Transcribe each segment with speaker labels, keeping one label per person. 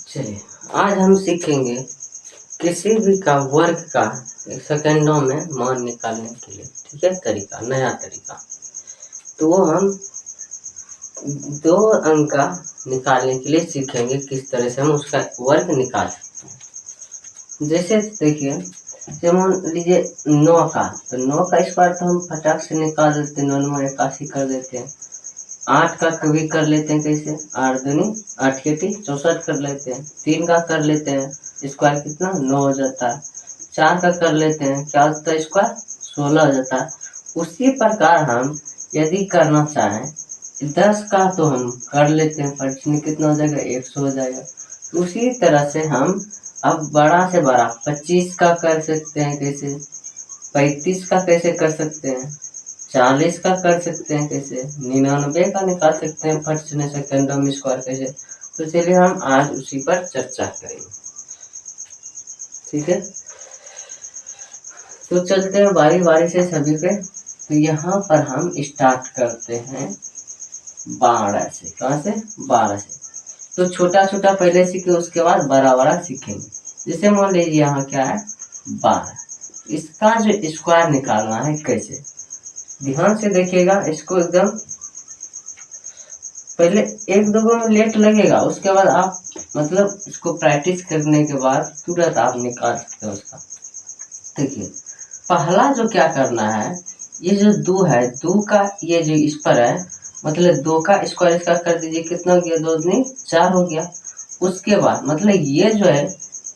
Speaker 1: चलिए, आज हम सीखेंगे किसी भी का वर्ग का सेकंडों में मान निकालने के लिए, ठीक है, तरीका, नया तरीका। तो वो हम 2 अंक का निकालने के लिए सीखेंगे किस तरह से हम उसका वर्ग निकाल सकते हैं। जैसे देखिए, जब मान लीजिए 9 का, तो 9 का स्क्वायर तो हम फटाक से निकाल देते हैं, 9 81 कर देते हैं। 8 का कभी कर लेते हैं, कैसे, 8 दूनी 8 के 64 कर लेते हैं। 3 का कर लेते हैं, स्क्वायर कितना 9 हो जाता है। 4 का कर लेते हैं, क्या होता है, स्क्वायर 16 हो जाता है। उसी प्रकार हम यदि करना चाहें 10 का, तो हम कर लेते हैं, फटने कितना हो जाएगा, 100 हो जाएगा। उसी तरह से हम अब बड़ा से बड़ा 25 का कर सकते हैं, कैसे, 35 का कैसे कर सकते हैं, 40 का कर सकते हैं, कैसे, 99 का निकाल सकते हैं फट से सेकंडों में स्क्वायर कैसे। तो चलिए हम आज उसी पर चर्चा करेंगे, ठीक है। तो चलते हैं बारी बारी से सभी पे। तो यहाँ पर हम स्टार्ट करते हैं 12 से। कहाँ से, 12 से। तो छोटा छोटा पहले सीखे, उसके बाद बड़ा बड़ा सीखेंगे। जैसे मान लीजिए यहाँ क्या है, 12, इसका जो स्क्वायर निकालना है कैसे, ध्यान से देखिएगा। इसको एकदम पहले 1-2 में लेट लगेगा, उसके बाद आप मतलब इसको प्रैक्टिस करने के बाद तुरंत आप निकाल सकते हो उसका। देखिए, पहला जो क्या करना है, ये जो 2 है, 2 का ये जो इस पर है, मतलब 2 का स्क्वायर इसका कर दीजिए, कितना हो गया, 2 दूनी 4 हो गया। उसके बाद मतलब ये जो है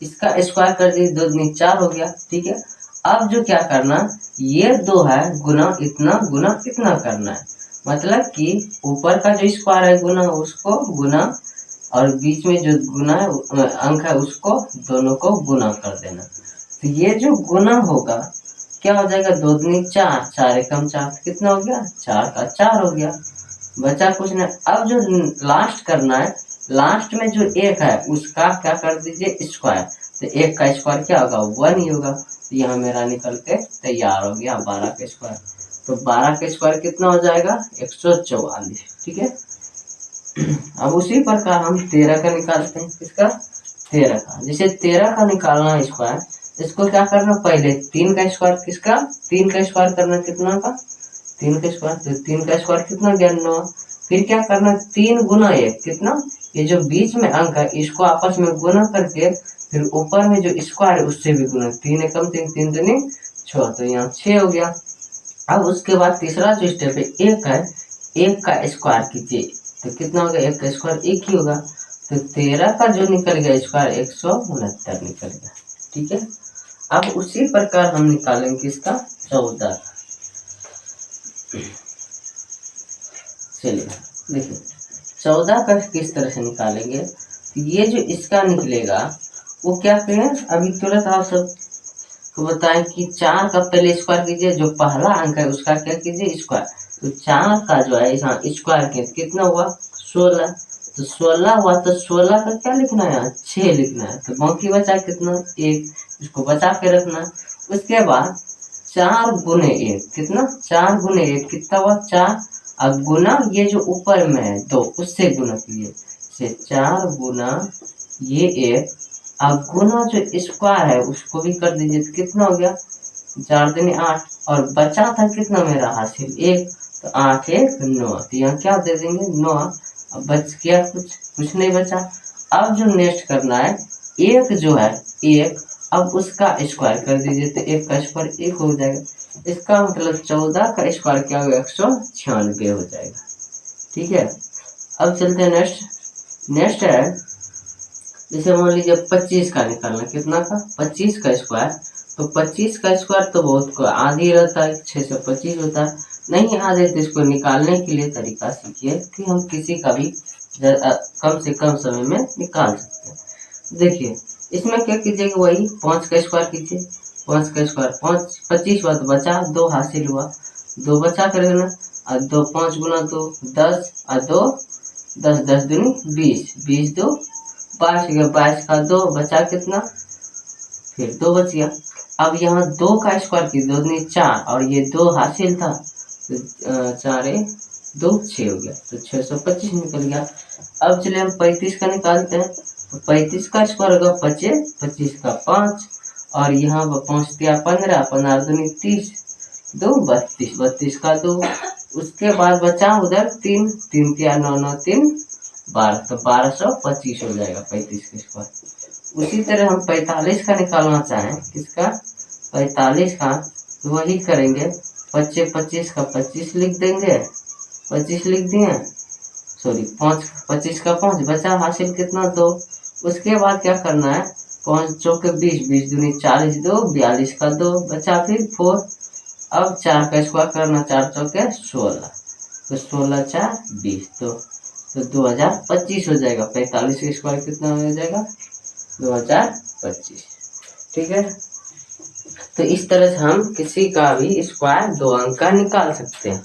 Speaker 1: इसका स्क्वायर कर दीजिए, 2 दूनी 4 हो गया, ठीक है। अब जो क्या करना, ये 2 है गुना इतना करना है, मतलब कि ऊपर का जो स्क्वायर है गुना उसको गुना, और बीच में जो गुना है अंक है उसको, दोनों को गुना कर देना। तो ये जो गुना होगा क्या हो जाएगा, 2 दूनी 4, 4 एकम 4, कितना हो गया, 4 का 4 हो गया, बचा कुछ नहीं। अब जो लास्ट करना है, लास्ट में जो 1 है उसका क्या कर दीजिए, स्क्वायर। तो 1 का स्क्वायर क्या होगा, 1 ही होगा। तो यहाँ मेरा निकल के तैयार हो गया 12 का स्क्वायर। तो 12 का स्क्वायर कितना हो जाएगा, 144, ठीक है। अब उसी प्रकार हम 13 का निकालते हैं, किसका, 13 का। जैसे 13 का निकालना है स्क्वायर, इसको क्या करना, पहले 3 का स्क्वायर, किसका, 3 का स्क्वायर करना, कितना का, 3 का स्क्वायर। तो 3 का स्क्वायर कितना गया, 9। फिर क्या करना, 3 गुना 1, कितना, ये जो बीच में अंक है इसको आपस में गुना करके फिर ऊपर में जो स्क्वायर है उससे भी गुना, 3 एकम 3, 3 दूनी 6, तो यहाँ 6 हो गया। अब उसके बाद तीसरा जो स्टेप है, 1 है, 1 का स्क्वायर कीजिए, तो कितना होगा, 1 का स्क्वायर 1 ही होगा। तो 13 का जो निकल गया स्क्वायर 169 निकल गया, ठीक है। अब उसी प्रकार हम निकालेंगे किसका, 14। चलिए देखिए, 14 का किस तरह से निकालेंगे। ये जो इसका निकलेगा वो क्या करें, अभी तुरंत आप सब को बताएं कि 4 का पहले स्क्वायर कीजिए, जो पहला अंक है उसका क्या कीजिए, स्क्वायर। तो 4 का जो है यहाँ स्क्वायर किया, कितना हुआ, 16। तो 16 हुआ, तो 16 का क्या लिखना है, 6 लिखना है। तो बाकी बचा कितना, 1, इसको बचा के रखना। उसके बाद 4 गुने 1, कितना, 4 गुने 1 कितना हुआ, 4। अब गुना ये जो ऊपर में है 2, उससे गुना कीजिए, 4 गुना ये 1। अब गुना जो स्क्वायर है उसको भी कर दीजिए, तो कितना हो गया, 4 दूनी 8, और बचा था कितना मेरा हासिल 1, तो 8 1 9, तो यहाँ क्या दे देंगे, 9। अब बच गया कुछ नहीं बचा। अब जो नेक्स्ट करना है, 1 जो है 1, अब उसका स्क्वायर कर दीजिए, तो 1 का स्क्वायर 1 हो जाएगा। इसका मतलब 14 का स्क्वायर क्या होगा, 196 हो जाएगा, ठीक है। अब चलते हैं नेक्स्ट है, जैसे मान लीजिए 25 का निकालना, कितना का, 25 का स्क्वायर। तो 25 का स्क्वायर तो बहुत को आधी रहता है, 6 से 25 होता है, नहीं आधे, तो इसको निकालने के लिए तरीका सीखिए कि हम किसी का भी कम से कम समय में निकाल सकते हैं। देखिए इसमें क्या कीजिएगा, वही 5 का स्क्वायर कीजिए, 5 का स्क्वायर 5, 25 हुआ तो बचा 2 हासिल हुआ, 2 बचा कर लेना, और 2 5 गुना 2 10, और 2 10, 10 दूनी 20, 20 2 22 गया, 22 का 2 बचा कितना, फिर 2 बच गया। अब यहाँ 2 का स्क्वायर की 2 दूनी 4, और ये 2 हासिल था, तो 4 2 6 हो गया, तो 625 निकल गया। अब चलिए हम 35 का निकालते हैं। तो 35 का स्क्वायर होगा 25, 25 का 5 और यहाँ पर 5 दिया 15, 15 दूनी 30, 2 32, 32 का 2। उसके बाद बचा उधर 3, 3 दिया 9, 9 3 12, तो 1225 हो जाएगा 35 का स्क्वायर। उसी तरह हम 45 का निकालना चाहें, किसका 45 का, तो वही करेंगे 25, 25 का 25 लिख देंगे, 25 लिख दिए, सॉरी 5, 25 का 5 बचा, हासिल कितना 2। उसके बाद क्या करना है, 5 चौके 20, 20 दूनी 40, 2 42 का 2 बचा, फिर 4। अब 4 का स्क्वायर करना, 4 चौके 16, तो 16 4 20, तो 2025 हो जाएगा। 45 का स्क्वायर कितना हो जाएगा 2025। ठीक है, तो इस तरह से हम किसी का भी स्क्वायर 2 अंक का निकाल सकते हैं।